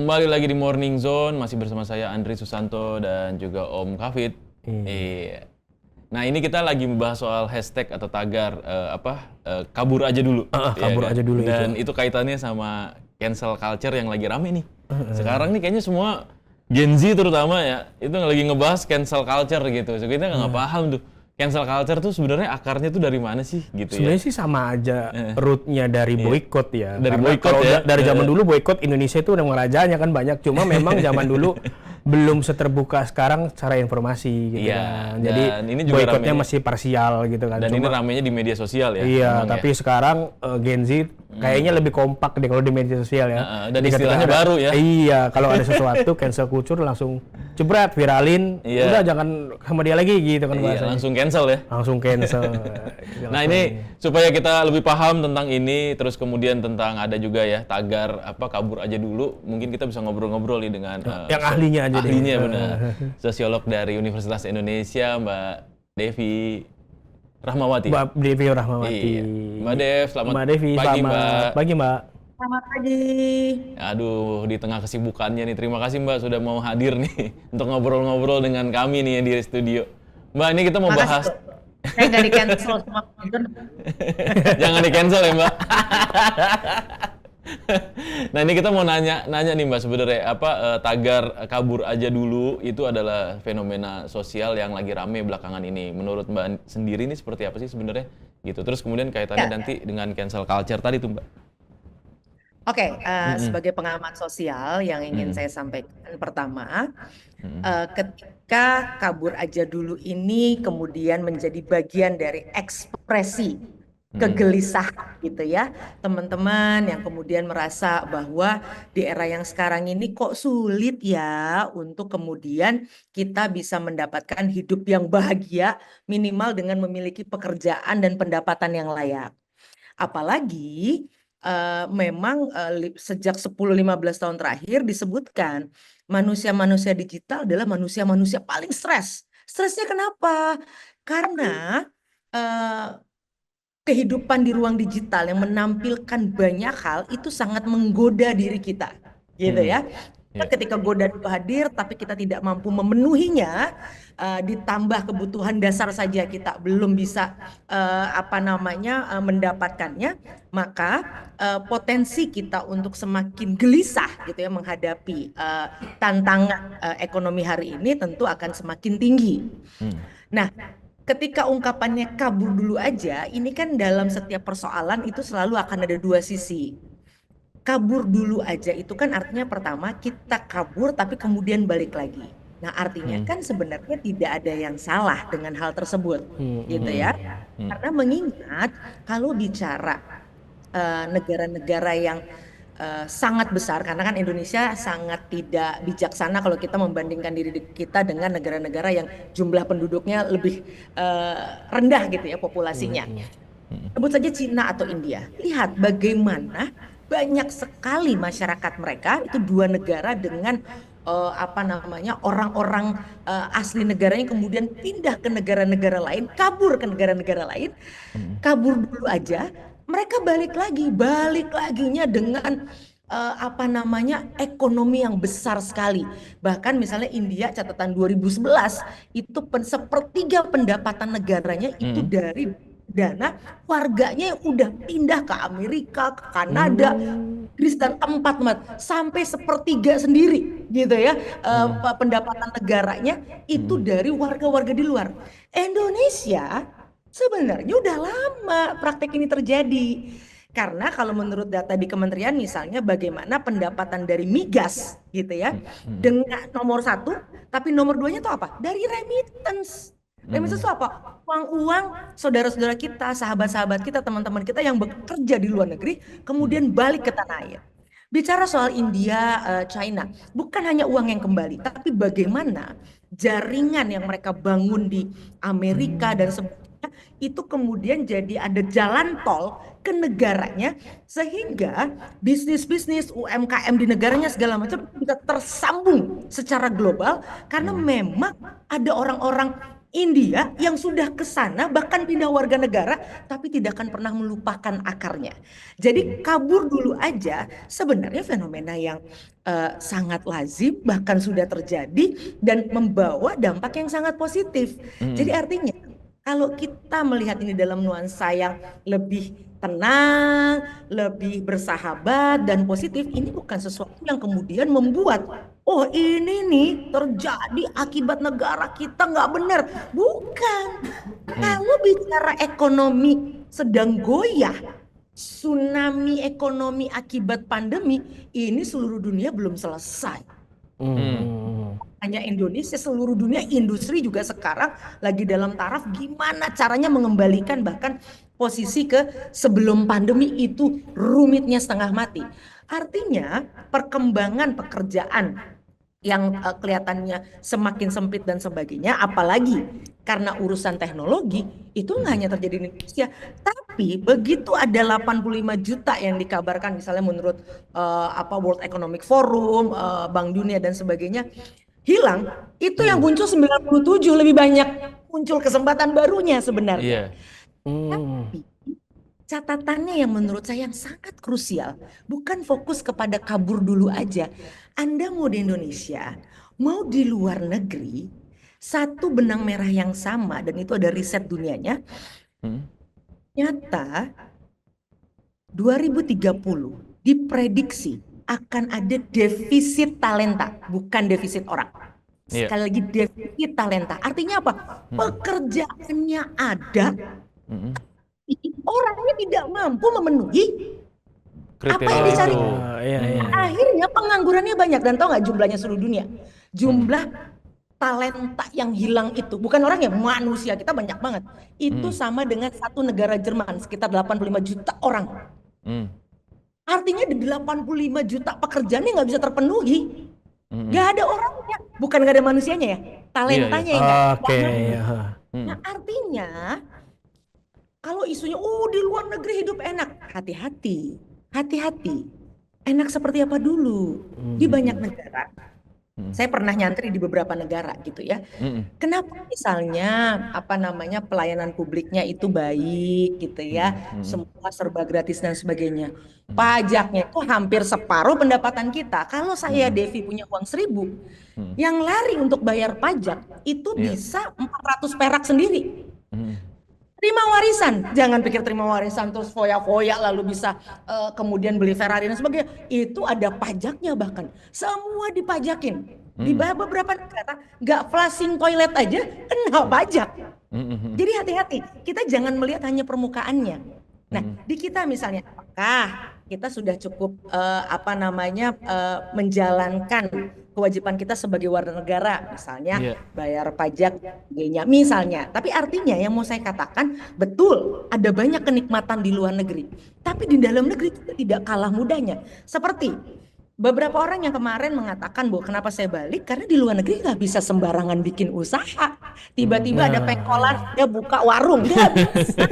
Kembali lagi di Morning Zone, masih bersama saya Andri Susanto dan juga Om Kafit. Iya. Nah ini kita lagi membahas soal hashtag atau tagar kabur aja dulu. Kabur aja dulu Dan itu kaitannya sama cancel culture yang lagi rame nih. Sekarang nih kayaknya semua Gen Z terutama ya, itu lagi ngebahas cancel culture gitu. So, kita nggak paham tuh. Cancel culture tuh sebenarnya akarnya tuh dari mana sih gitu ya? Sebenarnya sih sama aja rootnya dari boykot ya. Dari Karena boykot kalau ya. dari zaman dulu boykot Indonesia itu udah ngerajanya kan banyak. Cuma memang zaman dulu belum seterbuka sekarang secara informasi gitu Iya, kan. dan Jadi ini juga boykotnya ramenya- masih parsial gitu kan. Dan ini ramenya di media sosial ya. Iya, memang tapi sekarang Gen Z kayaknya lebih kompak deh kalau di media sosial ya. Dan Jadi ketika istilahnya baru ya. Iya, kalau ada sesuatu cancel culture langsung jebret, viralin, Iya. udah jangan sama dia lagi gitu kan Iya, bahasanya. langsung cancel ya. Langsung cancel. Nah ini supaya kita lebih paham tentang ini, terus kemudian tentang ada juga ya tagar kabur aja dulu. Mungkin kita bisa ngobrol-ngobrol nih dengan yang ahlinya aja deh. ahlinya benar. Sosiolog dari Universitas Indonesia, Mbak Devi Rahmawati. Mbak Devi Rahmawati. Iya. Mbak Dev, selamat Mbak Devi, pagi Mbak. selamat pagi Mbak. Selamat pagi. Aduh, di tengah kesibukannya nih, terima kasih Mbak sudah mau hadir nih untuk ngobrol-ngobrol dengan kami nih di studio. Mbak, ini kita mau Makasih, bahas. Dok. Saya nggak di cancel sama Biden. Jangan di cancel ya Mbak. Nah ini kita mau nanya nih Mbak sebenarnya tagar kabur aja dulu itu adalah fenomena sosial yang lagi rame belakangan ini. Menurut Mbak sendiri ini seperti apa sih sebenarnya? Gitu. Terus kemudian kaitannya nanti dengan cancel culture tadi tuh Mbak. Oke, sebagai pengamat sosial yang ingin saya sampaikan pertama, ketika kabur aja dulu ini kemudian menjadi bagian dari ekspresi kegelisahan gitu ya, teman-teman yang kemudian merasa bahwa di era yang sekarang ini kok sulit ya untuk kemudian kita bisa mendapatkan hidup yang bahagia minimal dengan memiliki pekerjaan dan pendapatan yang layak. Apalagi memang sejak 10-15 tahun terakhir disebutkan manusia-manusia digital adalah manusia-manusia paling stres. Stresnya kenapa? Karena kehidupan di ruang digital yang menampilkan banyak hal itu sangat menggoda diri kita, gitu ya. Ketika godaan itu hadir, tapi kita tidak mampu memenuhinya, ditambah kebutuhan dasar saja kita belum bisa mendapatkannya, maka potensi kita untuk semakin gelisah gitu ya menghadapi tantangan ekonomi hari ini tentu akan semakin tinggi. Nah, ketika ungkapannya kabur dulu aja, ini kan dalam setiap persoalan itu selalu akan ada dua sisi. Kabur dulu aja itu kan artinya pertama kita kabur tapi kemudian balik lagi. Nah artinya kan sebenarnya tidak ada yang salah dengan hal tersebut, gitu ya. Karena mengingat kalau bicara negara-negara yang sangat besar, karena kan Indonesia sangat tidak bijaksana kalau kita membandingkan diri kita dengan negara-negara yang jumlah penduduknya lebih rendah gitu ya populasinya. Sebut saja Cina atau India. Lihat bagaimana banyak sekali masyarakat mereka itu dua negara dengan orang-orang asli negaranya kemudian pindah ke negara-negara lain, kabur ke negara-negara lain, kabur dulu aja, mereka balik laginya dengan ekonomi yang besar sekali. Bahkan misalnya India catatan 2011 itu sepertiga pendapatan negaranya itu dari dana warganya yang udah pindah ke Amerika, ke Kanada, Inggris dan tempat-tempat sampai sepertiga sendiri gitu ya. Pendapatan negaranya itu dari warga-warga di luar. Indonesia sebenarnya udah lama praktek ini terjadi. Karena kalau menurut data di kementerian misalnya bagaimana pendapatan dari migas gitu ya, dengan nomor 1, tapi nomor 2-nya itu apa? Dari remittance. Remittance itu apa? Uang-uang saudara-saudara kita, sahabat-sahabat kita, teman-teman kita yang bekerja di luar negeri kemudian balik ke tanah air. Bicara soal India, China, bukan hanya uang yang kembali, tapi bagaimana jaringan yang mereka bangun di Amerika dan sebagainya itu kemudian jadi ada jalan tol ke negaranya sehingga bisnis-bisnis UMKM di negaranya segala macam bisa tersambung secara global karena memang ada orang-orang India yang sudah ke sana bahkan pindah warga negara tapi tidak akan pernah melupakan akarnya. Jadi kabur dulu aja sebenarnya fenomena yang sangat lazim bahkan sudah terjadi dan membawa dampak yang sangat positif. Jadi artinya kalau kita melihat ini dalam nuansa yang lebih tenang, lebih bersahabat dan positif, ini bukan sesuatu yang kemudian membuat oh ini nih terjadi akibat negara kita nggak benar. Bukan. Kalau bicara ekonomi sedang goyah, tsunami ekonomi akibat pandemi, ini seluruh dunia belum selesai. Hanya Indonesia, seluruh dunia, industri juga sekarang lagi dalam taraf gimana caranya mengembalikan bahkan posisi ke sebelum pandemi itu rumitnya setengah mati. Artinya perkembangan pekerjaan yang kelihatannya semakin sempit dan sebagainya, apalagi karena urusan teknologi itu nggak hanya terjadi di Indonesia, tapi begitu ada 85 juta yang dikabarkan misalnya menurut World Economic Forum, Bank Dunia dan sebagainya hilang, itu yang muncul 97 lebih banyak muncul kesempatan barunya sebenarnya. Tapi catatannya yang menurut saya yang sangat krusial, bukan fokus kepada kabur dulu aja. Anda mau di Indonesia, mau di luar negeri, satu benang merah yang sama, dan itu ada riset dunianya, nyata 2030 diprediksi akan ada defisit talenta, bukan defisit orang. Sekali lagi defisit talenta, artinya apa? Pekerjaannya ada, orangnya tidak mampu memenuhi apa yang dicari. Akhirnya penganggurannya banyak. Dan tahu nggak jumlahnya seluruh dunia? Jumlah talenta yang hilang itu, bukan orang ya, manusia kita banyak banget. Itu sama dengan satu negara Jerman, sekitar 85 juta orang. Artinya di 85 juta pekerjaannya nggak bisa terpenuhi. Nggak ada orangnya, bukan nggak ada manusianya ya, talentanya yang nggak ada. Nah artinya kalau isunya, di luar negeri hidup enak, hati-hati. Enak seperti apa dulu? Di banyak negara, saya pernah nyantri di beberapa negara gitu ya. Kenapa misalnya pelayanan publiknya itu baik gitu ya, semua serba gratis dan sebagainya. Pajaknya itu hampir separuh pendapatan kita. Kalau saya Devi punya uang 1.000, yang lari untuk bayar pajak itu bisa 400 perak sendiri. Terima warisan, jangan pikir terima warisan terus foya-foya lalu bisa kemudian beli Ferrari dan sebagainya. Itu ada pajaknya, bahkan semua dipajakin. Di beberapa negara nggak flushing toilet aja kena pajak. Jadi hati-hati, kita jangan melihat hanya permukaannya. Nah di kita misalnya, apakah kita sudah cukup menjalankan kewajiban kita sebagai warga negara, misalnya bayar pajak, misalnya. Tapi artinya yang mau saya katakan, betul ada banyak kenikmatan di luar negeri, tapi di dalam negeri itu tidak kalah mudahnya. Seperti beberapa orang yang kemarin mengatakan bahwa kenapa saya balik, karena di luar negeri nggak bisa sembarangan bikin usaha. Tiba-tiba ada pengkolan, dia buka warung, nggak bisa.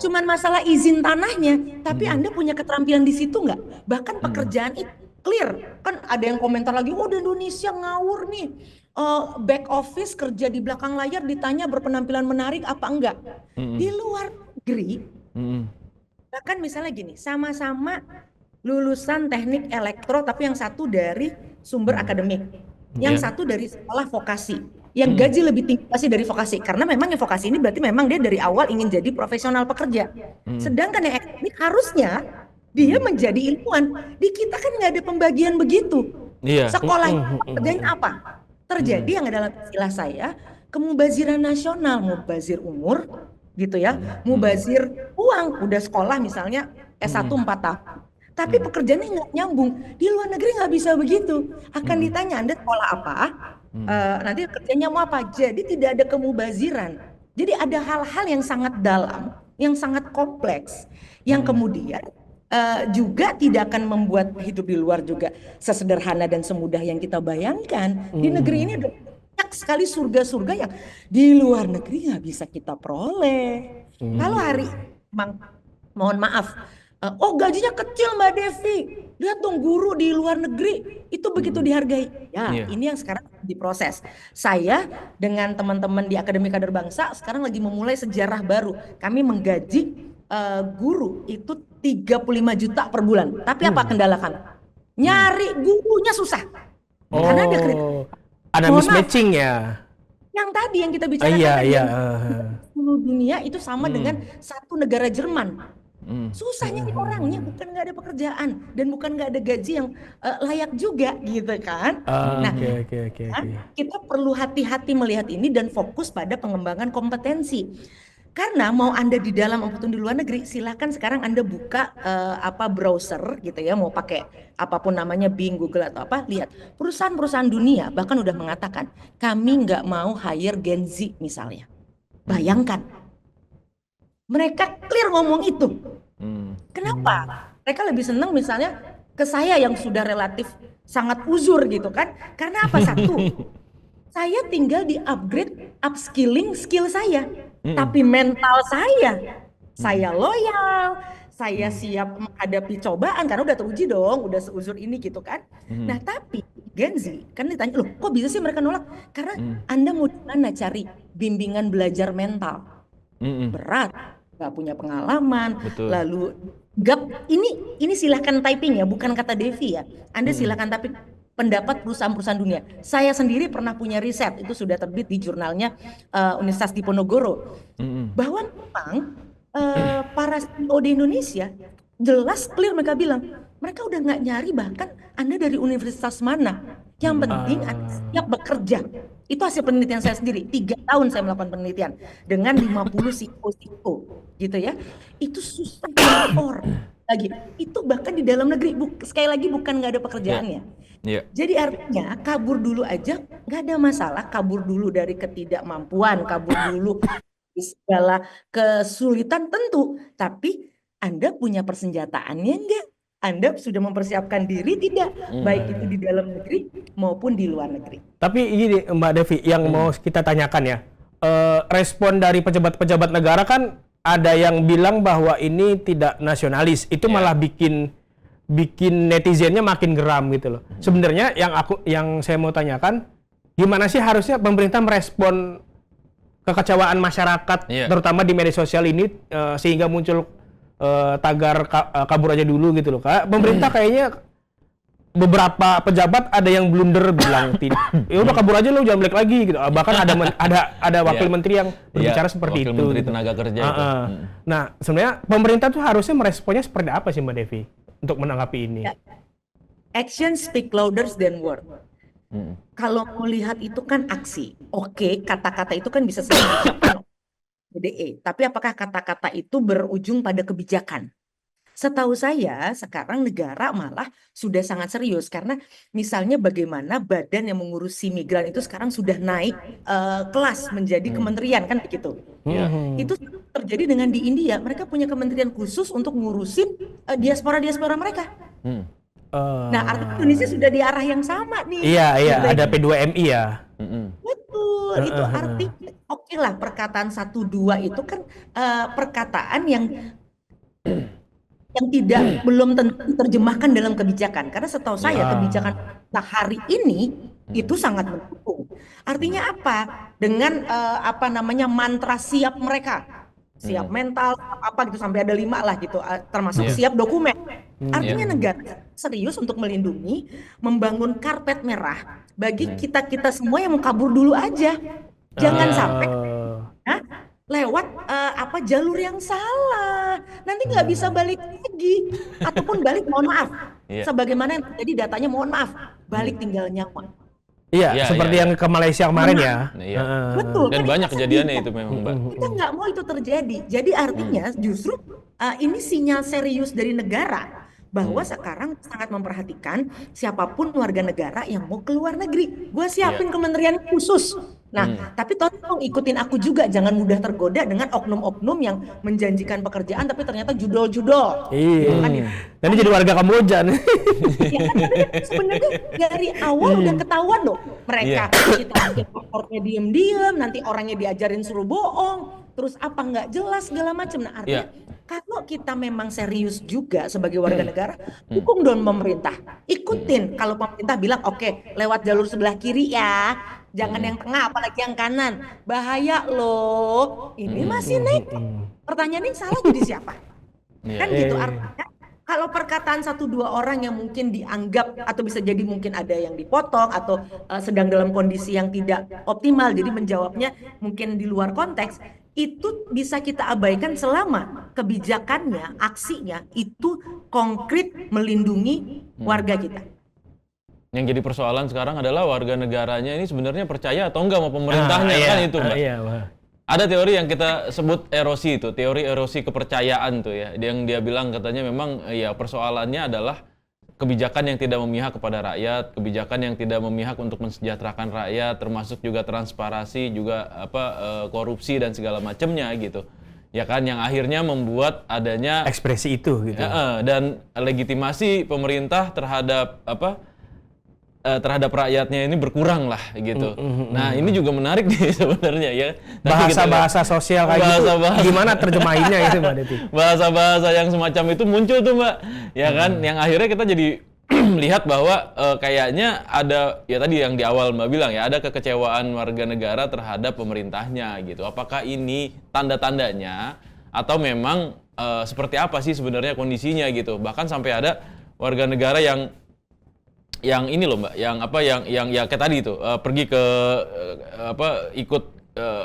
Cuman masalah izin tanahnya, tapi Anda punya keterampilan di situ nggak? Bahkan pekerjaan itu clear. Kan ada yang komentar lagi, di Indonesia ngawur nih. Back office kerja di belakang layar ditanya berpenampilan menarik apa enggak. Di luar negeri, bahkan misalnya gini, sama-sama lulusan teknik elektro, tapi yang satu dari sumber akademik, yang satu dari sekolah vokasi. Yang gaji lebih tinggi pasti dari vokasi, karena memang yang vokasi ini berarti memang dia dari awal ingin jadi profesional pekerja. Sedangkan yang akademik harusnya dia menjadi ilmuwan. Di kita kan nggak ada pembagian begitu. Sekolahnya kerjanya apa? Terjadi yang dalam istilah saya kemubaziran nasional, mubazir umur gitu ya, mubazir uang. Udah sekolah misalnya S1 4 tahun, tapi pekerjaannya nggak nyambung. Di luar negeri nggak bisa begitu. Akan ditanya, Anda sekolah apa? Nanti kerjanya mau apa? Jadi tidak ada kemubaziran. Jadi ada hal-hal yang sangat dalam, yang sangat kompleks, yang kemudian juga tidak akan membuat hidup di luar juga sesederhana dan semudah yang kita bayangkan. Di negeri ini ada banyak sekali surga-surga yang di luar negeri nggak bisa kita peroleh. Kalau hari, mohon maaf, Oh gajinya kecil Mbak Devi, lihat dong guru di luar negeri itu begitu dihargai. Ya Iya. ini yang sekarang diproses. Saya dengan teman-teman di Akademi Kader Bangsa sekarang lagi memulai sejarah baru. Kami menggaji guru itu 35 juta per bulan. Tapi apa kendala kami? Nyari gurunya susah. Karena ada Oh, ada Mohon maaf. mismatching ya. yang tadi yang kita Ah, bicarakan iya, tadi, iya. yang seluruh dunia itu sama dengan satu negara Jerman. Susah nyari orangnya, bukan nggak ada pekerjaan dan bukan nggak ada gaji yang layak juga gitu kan. Ah, Nah, oke. kita perlu hati-hati melihat ini dan fokus pada pengembangan kompetensi. Karena mau Anda di dalam maupun di luar negeri, silakan sekarang Anda buka browser gitu ya, mau pakai apapun namanya Bing, Google atau apa, lihat perusahaan-perusahaan dunia bahkan udah mengatakan kami nggak mau hire Gen Z misalnya. Bayangkan, mereka clear ngomong itu. Kenapa? Mereka lebih senang misalnya ke saya yang sudah relatif sangat uzur gitu kan? Karena apa? Satu, saya tinggal di upgrade, upskilling skill saya. Tapi mental saya loyal, saya siap menghadapi cobaan karena udah teruji dong, udah seuzur ini gitu kan. Nah tapi Gen Z kan ditanya, loh kok bisa sih mereka nolak? Karena Anda mau di mana cari bimbingan belajar mental? Berat, nggak punya pengalaman, Betul. lalu gap. Ini silahkan typing ya, bukan kata Devi ya. Anda silahkan typing pendapat perusahaan-perusahaan dunia. Saya sendiri pernah punya riset, itu sudah terbit di jurnalnya Universitas Diponegoro, bahwa memang para CEO di Indonesia jelas clear mereka bilang mereka udah nggak nyari bahkan Anda dari universitas mana, yang penting Anda siap bekerja. Itu hasil penelitian saya sendiri, 3 tahun saya melakukan penelitian dengan 50 CEO gitu ya. Itu susah orang lagi, itu bahkan di dalam negeri, sekali lagi bukan nggak ada pekerjaannya. Iya. Jadi artinya kabur dulu aja nggak ada masalah, kabur dulu dari ketidakmampuan, kabur dulu dari segala kesulitan tentu, tapi Anda punya persenjataannya enggak? Anda sudah mempersiapkan diri tidak? Baik itu di dalam negeri maupun di luar negeri. Tapi ini Mbak Devi, yang mau kita tanyakan ya, respon dari pejabat-pejabat negara kan ada yang bilang bahwa ini tidak nasionalis, itu malah bikin netizennya makin geram gitu loh. Sebenarnya yang saya mau tanyakan, gimana sih harusnya pemerintah merespon kekecewaan masyarakat, terutama di media sosial ini, sehingga muncul tagar kabur aja dulu gitu loh. Pemerintah kayaknya beberapa pejabat ada yang blunder bilang tidak, ya udah kabur aja lo, jangan balik lagi gitu. Bahkan ada wakil menteri yang berbicara seperti wakil itu. menteri gitu. tenaga kerja itu. Nah, sebenarnya pemerintah tuh harusnya meresponnya seperti apa sih Mbak Devi untuk menanggapi ini? Action speak louder than word. Kalau mau lihat itu kan aksi. Oke, kata-kata itu kan bisa diucapkan BDE, tapi apakah kata-kata itu berujung pada kebijakan? Setahu saya sekarang negara malah sudah sangat serius, karena misalnya bagaimana badan yang mengurusi migran itu sekarang sudah naik kelas menjadi kementerian kan begitu. Itu terjadi dengan di India, mereka punya kementerian khusus untuk ngurusin diaspora mereka. Nah, artinya Indonesia sudah di arah yang sama nih. Iya, ada P2MI ya. Betul, itu artinya oke lah, perkataan 1-2 itu kan perkataan yang belum tentu diterjemahkan dalam kebijakan. Karena setahu saya kebijakan hari ini itu sangat mendukung. Artinya apa? Dengan mantra siap mereka, siap mental apa gitu, sampai ada 5 lah gitu, termasuk siap dokumen. Artinya negara serius untuk melindungi, membangun karpet merah bagi kita semua yang mau kabur dulu aja. Jangan sampai lewat jalur yang salah, nanti nggak bisa balik lagi, ataupun balik mohon maaf, sebagaimana yang terjadi datanya mohon maaf, balik tinggal nyawa. Iya, seperti yang ke Malaysia kemarin ya. Betul. Dan kan banyak kita kejadiannya sedih, itu memang, Mbak. kita nggak mau itu terjadi. Jadi artinya justru ini sinyal serius dari negara bahwa sekarang sangat memperhatikan siapapun warga negara yang mau keluar negeri. Gue siapin kementerian khusus. Nah, tapi tolong ikutin aku juga, jangan mudah tergoda dengan oknum-oknum yang menjanjikan pekerjaan tapi ternyata judol-judol. Iya. Kan, Nanti jadi warga Kamboja nih. ya kan, sebenarnya dari awal udah ketahuan loh mereka. Kita bikin paspornya diem-diem, nanti orangnya diajarin suruh bohong, terus apa nggak jelas segala macam. Nah, artinya kalau kita memang serius juga sebagai warga negara, dukung dong pemerintah. Ikutin kalau pemerintah bilang oke, lewat jalur sebelah kiri ya. Jangan yang tengah apalagi yang kanan. Bahaya loh. Ini masih nekat. Pertanyaannya yang salah jadi siapa? Iya. Kan gitu artinya kalau perkataan 1-2 orang yang mungkin dianggap atau bisa jadi mungkin ada yang dipotong atau sedang dalam kondisi yang tidak optimal jadi menjawabnya mungkin di luar konteks itu bisa kita abaikan selama kebijakannya, aksinya itu konkret melindungi warga kita. Yang jadi persoalan sekarang adalah warga negaranya ini sebenarnya percaya atau enggak sama pemerintahnya, kan itu, Mbak. Iya, Mbak. Ada teori yang kita sebut erosi itu, teori erosi kepercayaan tuh ya. Yang dia bilang katanya memang ya persoalannya adalah kebijakan yang tidak memihak kepada rakyat, kebijakan yang tidak memihak untuk mensejahterakan rakyat, termasuk juga transparansi, juga korupsi dan segala macamnya gitu. Ya kan, yang akhirnya membuat adanya Ekspresi itu gitu. dan legitimasi pemerintah terhadap rakyatnya ini berkurang lah gitu. Nah ini juga menarik nih sebenarnya ya. Bahasa-bahasa sosial kayak gitu. Gimana terjemahinnya itu Mbak Devi? Bahasa-bahasa yang semacam itu muncul tuh Mbak. Ya kan, yang akhirnya kita jadi lihat bahwa kayaknya ada, ya tadi yang di awal Mbak bilang ya, ada kekecewaan warga negara terhadap pemerintahnya gitu. Apakah ini tanda-tandanya atau memang seperti apa sih sebenarnya kondisinya gitu. Bahkan sampai ada warga negara yang ini loh Mbak, yang ya kayak tadi itu pergi ke ikut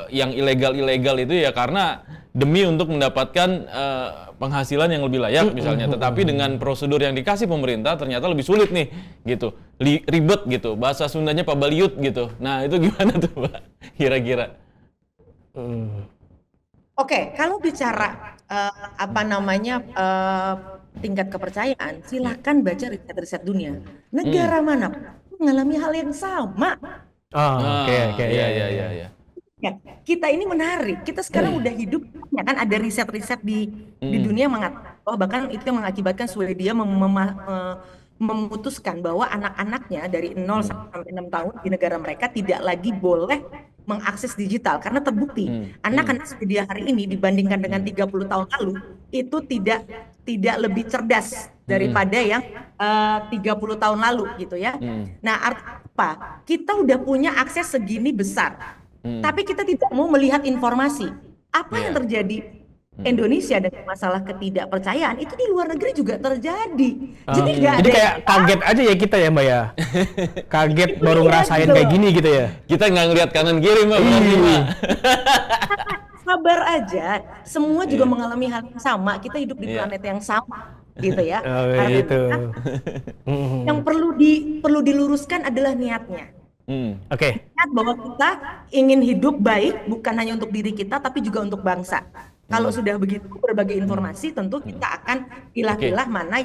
yang ilegal itu ya karena demi untuk mendapatkan penghasilan yang lebih layak misalnya, tetapi dengan prosedur yang dikasih pemerintah ternyata lebih sulit nih gitu, ribet gitu, bahasa Sundanya pabaliut gitu. Nah itu gimana tuh Mbak kira-kira? Oke, kalau bicara tingkat kepercayaan, silahkan baca riset-riset dunia. Negara mana mengalami hal yang sama. Oke. Iya. Ya, kita ini menarik. Kita sekarang udah hidup, ya kan ada riset-riset di dunia mengatakan bahwa bahkan itu yang mengakibatkan Swedia memutuskan bahwa anak-anaknya dari 0 sampai 6 tahun di negara mereka tidak lagi boleh mengakses digital karena terbukti anak-anak Swedia hari ini dibandingkan dengan 30 tahun lalu itu tidak lebih cerdas daripada yang 30 tahun lalu gitu ya. Nah, artinya apa? Kita udah punya akses segini besar. Tapi kita tidak mau melihat informasi. Apa yang terjadi Indonesia dengan masalah ketidakpercayaan itu di luar negeri juga terjadi. Jadi kayak kaget aja ya kita ya Mbak ya. Kaget baru ngerasain kayak gini gitu ya. Kita nggak ngelihat kanan kiri Mbak, berarti Mbak. Sabar aja, semua juga mengalami hal yang sama. Kita hidup di planet yang sama, gitu ya. Gitu. Yang perlu diluruskan adalah niatnya. Oke. Niat bahwa kita ingin hidup baik bukan hanya untuk diri kita tapi juga untuk bangsa. Kalau sudah begitu berbagai informasi tentu kita akan pilah-pilah mana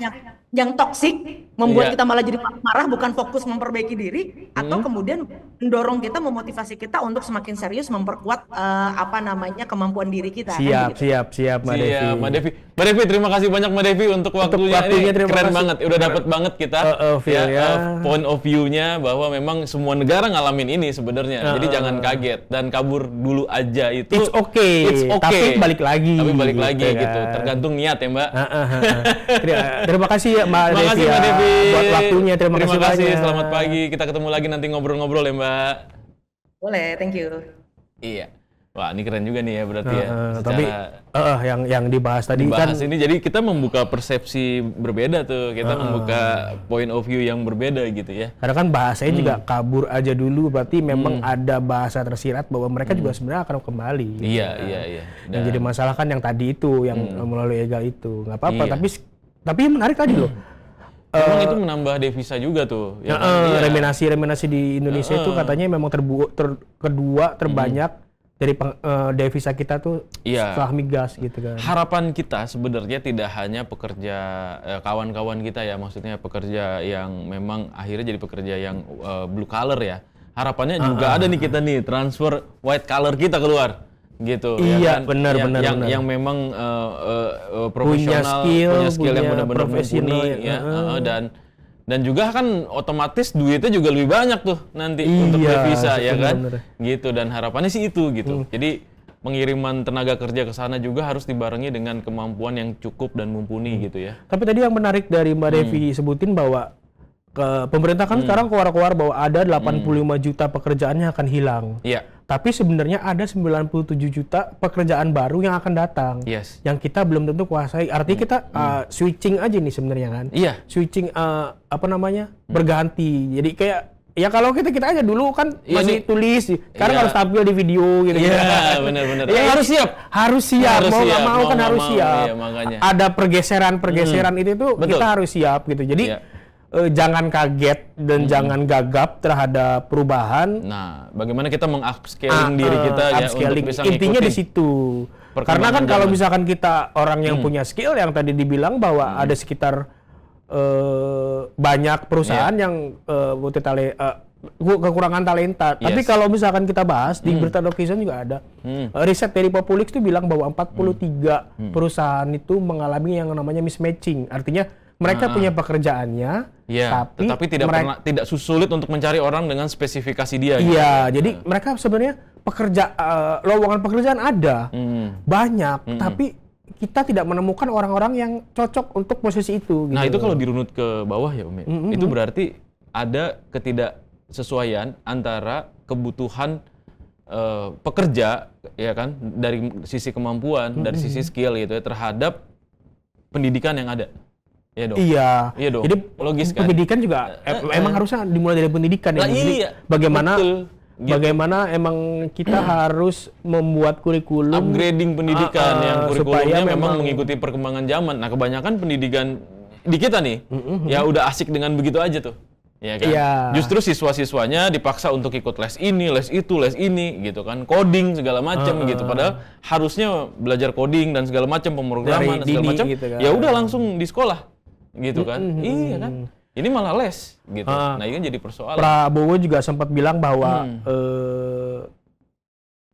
yang toksik membuat kita malah jadi marah bukan fokus memperbaiki diri atau kemudian mendorong kita memotivasi kita untuk semakin serius memperkuat kemampuan diri kita. Siap Mbak Devi. Mbak Devi terima kasih banyak Mbak Devi untuk waktunya ini keren banget. Udah dapat banget kita point of view-nya bahwa memang semua negara ngalamin ini sebenarnya. Jadi jangan kaget dan kabur dulu aja itu. It's okay. Tapi balik lagi gitu. Tergantung niat ya Mbak. Terima kasih ya Mbak Devi, buat waktunya. Terima kasih banyak. Selamat pagi. Kita ketemu lagi nanti ngobrol-ngobrol ya Mbak. Boleh, thank you. Iya. Wah, ini keren juga nih ya berarti ya. Tapi yang dibahas tadi kan ini jadi kita membuka persepsi berbeda tuh. Kita membuka point of view yang berbeda gitu ya. Karena kan bahasanya juga kabur aja dulu, berarti memang ada bahasa tersirat bahwa mereka juga sebenarnya akan kembali. Iya. Yang jadi masalah kan yang tadi itu, yang melalui legal itu. Nggak apa-apa, tapi menarik tadi loh. Memang itu menambah devisa juga tuh. Reminasi di Indonesia itu katanya memang kedua terbanyak dari devisa kita tuh setelah migas gitu kan. Harapan kita sebenarnya tidak hanya pekerja kawan-kawan kita ya, maksudnya pekerja yang memang akhirnya jadi pekerja yang blue collar ya. Harapannya juga ada nih kita nih transfer white collar kita keluar gitu. Iya, ya kan? benar. Yang memang profesional, punya skill yang benar-benar mumpuni ya, dan juga kan otomatis duitnya juga lebih banyak tuh nanti untuk devisa ya kan. Gitu, dan harapannya sih itu gitu. Jadi pengiriman tenaga kerja ke sana juga harus dibarengi dengan kemampuan yang cukup dan mumpuni gitu ya. Tapi tadi yang menarik dari Mbak Devi sebutin bahwa pemerintah kan sekarang keluar-keluar bahwa ada 85 juta pekerjaannya akan hilang. Iya. Tapi sebenarnya ada 97 juta pekerjaan baru yang akan datang. Yes. Yang kita belum tentu kuasai. Artinya kita switching aja nih sebenarnya kan. Iya. Switching berganti. Jadi kayak ya kalau kita aja dulu kan masih tulis, sekarang harus tampil di video gitu. Iya, benar-benar. Ya, harus siap. Harus siap. Mau nggak mau kan harus siap. Iya, makanya. Ada pergeseran itu tuh Betul. kita harus siap gitu. Jadi jangan kaget dan jangan gagap terhadap perubahan. Nah, bagaimana kita meng-upscaling diri kita ya untuk bisa intinya di ngikutin situ. Karena kan kalau zaman. misalkan kita orang yang punya skill yang tadi dibilang bahwa ada sekitar banyak perusahaan yang kekurangan talenta. Tapi kalau misalkan kita bahas di Berita Netizen juga ada riset dari Populix itu bilang bahwa 43 perusahaan itu mengalami yang namanya mismatching. Artinya mereka punya pekerjaannya, tetapi tidak sulit untuk mencari orang dengan spesifikasi dia. Iya, jadi mereka sebenarnya lowongan pekerjaan ada banyak, tapi kita tidak menemukan orang-orang yang cocok untuk posisi itu. Nah, gitu. itu kalau dirunut ke bawah ya, Om. Itu berarti ada ketidaksesuaian antara kebutuhan pekerja, ya kan, dari sisi kemampuan, dari sisi skill gitu ya, terhadap pendidikan yang ada. Iya dong. Iya dong. Jadi logis kan. pendidikan juga emang harusnya dimulai dari pendidikan ya. Jadi bagaimana emang kita harus membuat kurikulum upgrading pendidikan yang kurikulumnya supaya memang mengikuti perkembangan zaman. Nah, kebanyakan pendidikan di kita nih ya udah asik dengan begitu aja tuh. Ya kan? Justru siswa-siswanya dipaksa untuk ikut les ini, les itu, les ini gitu kan. Coding segala macam gitu. Padahal harusnya belajar coding dan segala macam pemrograman dan segala macam. Gitu kan. Ya udah langsung di sekolah. Gitu kan. Iya kan. Ini malah les gitu. Nah, ini kan jadi persoalan. Prabowo juga sempat bilang bahwa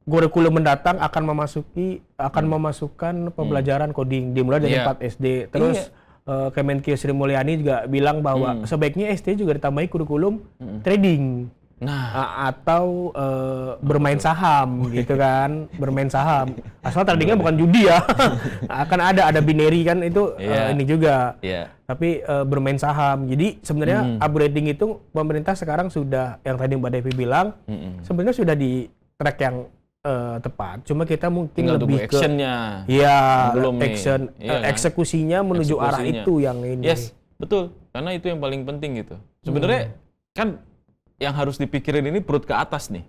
kurikulum mendatang akan memasukkan pembelajaran coding dimulai dari 4 SD. Terus Kemenkeu Sri Mulyani juga bilang bahwa sebaiknya SD juga ditambahi kurikulum trading. Atau bermain saham gitu kan, bermain saham. Asal tradingnya bukan judi ya. Akan ada binary kan itu ini juga. Tapi bermain saham. Jadi sebenarnya upgrading itu pemerintah sekarang sudah yang tadi Mbak Devi bilang sebenarnya sudah di track yang tepat. Cuma kita mungkin tinggal lebih ke actionnya. Action eksekusinya menuju arah itu yang ini. Yes, betul. Karena itu yang paling penting gitu. Sebenarnya kan yang harus dipikirin ini perut ke atas nih.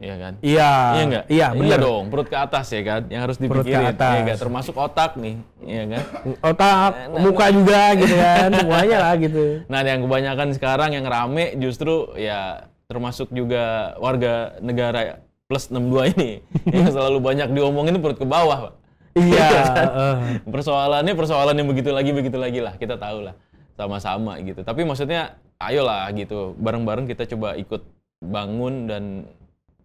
Iya kan? Iya enggak? Iya, benar. Iya dong, perut ke atas ya kan, yang harus dipikirin. Iya enggak? Termasuk otak nih, iya kan? Otak, muka juga gitu kan, semuanya lah gitu. Nah, yang kebanyakan sekarang yang rame justru ya termasuk juga warga negara plus 62 ini yang selalu banyak diomongin perut ke bawah, Pak. Iya. Persoalan yang begitu lagi lah, kita tahu lah sama-sama gitu. Tapi maksudnya ayolah gitu, bareng-bareng kita coba ikut bangun dan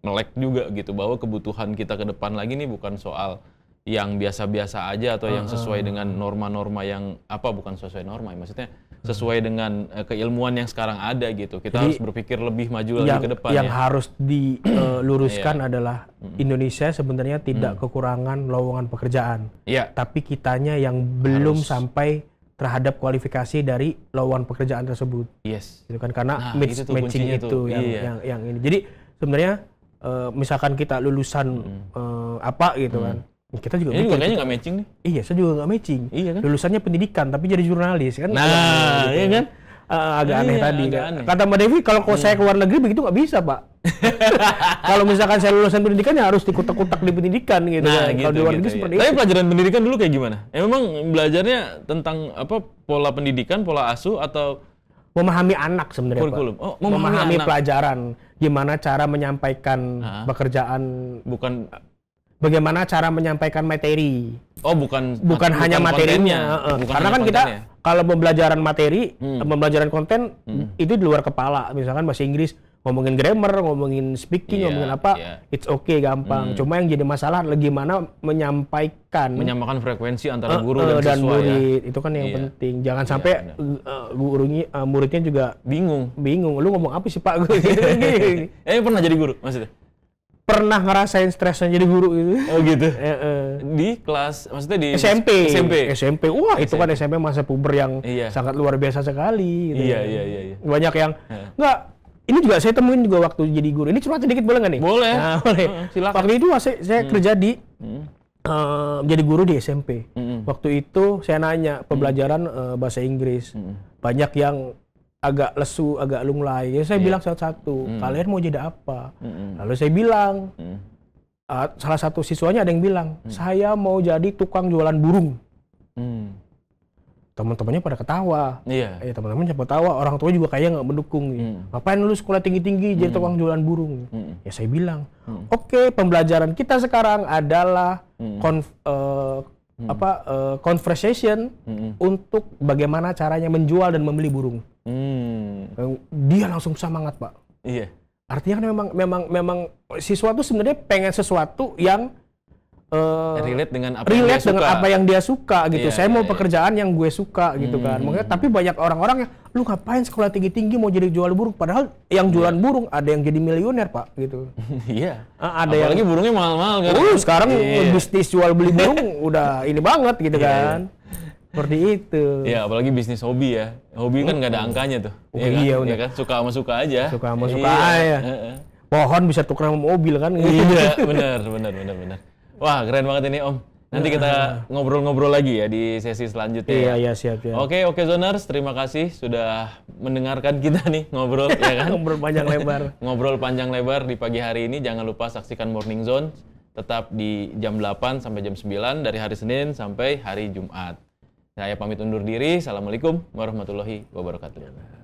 melek juga gitu bahwa kebutuhan kita ke depan lagi nih bukan soal yang biasa-biasa aja atau yang sesuai dengan norma-norma yang bukan sesuai norma, maksudnya sesuai dengan keilmuan yang sekarang ada gitu. Kita harus berpikir lebih maju lagi ke depan. Yang harus diluruskan adalah Indonesia sebenarnya tidak kekurangan lowongan pekerjaan. Tapi kitanya yang belum sampai terhadap kualifikasi dari lowongan pekerjaan tersebut. Yes. Gitu kan, karena matching itu yang ini. Jadi sebenarnya misalkan kita lulusan gitu kan. Kita juga ini kayaknya nggak matching nih. Iya, saya juga nggak matching. Iya kan? Lulusannya pendidikan tapi jadi jurnalis kan. Nah, iya kan? Agak aneh tadi. Agak aneh. Kata Mbak Devi, kalau saya ke luar negeri begitu nggak bisa, Pak. Kalau misalkan saya lulusan pendidikan ya harus dikutak-kutak di pendidikan gitu. Nah, kan. gitu, Kalau di luar negeri gitu, seperti Tapi itu. pelajaran pendidikan dulu kayak gimana? Memang belajarnya tentang pola pendidikan, pola asuh atau memahami anak sebenarnya, kurikulum? Pak. Memahami pelajaran, gimana cara menyampaikan pekerjaan, bagaimana cara menyampaikan materi. Bukan hanya materinya. Karena kan kita kalau pembelajaran materi, pembelajaran konten itu di luar kepala. Misalkan bahasa Inggris, ngomongin grammar, ngomongin speaking, ngomongin apa, it's okay, gampang. Cuma yang jadi masalah adalah gimana menyamakan frekuensi antara guru dan siswa murid. Itu kan yang penting. Jangan sampai muridnya juga bingung. Lu ngomong apa sih, Pak? Pernah jadi guru maksudnya? pernah ngerasain stresnya jadi guru gitu. Oh gitu. Eh. Di kelas, maksudnya di SMP. Wah, itu kan SMP masa puber yang Iya. sangat luar biasa sekali. Gitu. Iya. Banyak yang nggak. Ini juga saya temuin juga waktu jadi guru. Ini cuma sedikit boleh nggak nih? Boleh. Nah, boleh. Silakan. Waktu itu saya kerja di jadi guru di SMP. Waktu itu saya nanya pembelajaran bahasa Inggris. Banyak yang agak lesu, agak lunglai. Ya saya bilang satu-satu, kalian mau jadi apa? Lalu saya bilang, salah satu siswanya ada yang bilang, saya mau jadi tukang jualan burung. Teman-temannya pada ketawa. Iya. Teman-temannya pada ketawa, orang tua juga kayaknya nggak mendukung. Ngapain lu sekolah tinggi-tinggi jadi tukang jualan burung? Ya saya bilang, oke, pembelajaran kita sekarang adalah conversation untuk bagaimana caranya menjual dan membeli burung. Dia langsung semangat, Pak. Iya. Artinya kan memang siswa tuh sebenarnya pengen sesuatu yang Relate dengan apa yang dia suka gitu. Iya, Saya mau pekerjaan yang gue suka gitu kan. Makanya tapi banyak orang-orang yang lu ngapain sekolah tinggi-tinggi mau jadi jual burung, padahal yang jualan burung ada yang jadi miliuner, Pak, gitu. Iya. Ada apalagi burungnya mahal-mahal kan. Sekarang bisnis jual beli burung udah ini banget gitu kan. Seperti itu. Iya, apalagi bisnis hobi ya. Hobi kan nggak ada angkanya tuh. Iya, kan? Iya kan? Suka sama suka aja. Suka sama suka aja. Pohon bisa tukar sama mobil kan. Iya, benar. Wah, keren banget ini Om. Nanti kita ngobrol-ngobrol lagi ya di sesi selanjutnya. Iya, siap. Oke, Zoners, terima kasih sudah mendengarkan kita nih ngobrol ya kan. Ngobrol panjang lebar. Ngobrol panjang lebar di pagi hari ini. Jangan lupa saksikan Morning Zone tetap di jam 8 sampai jam 9 dari hari Senin sampai hari Jumat. Saya pamit undur diri. Assalamualaikum warahmatullahi wabarakatuh.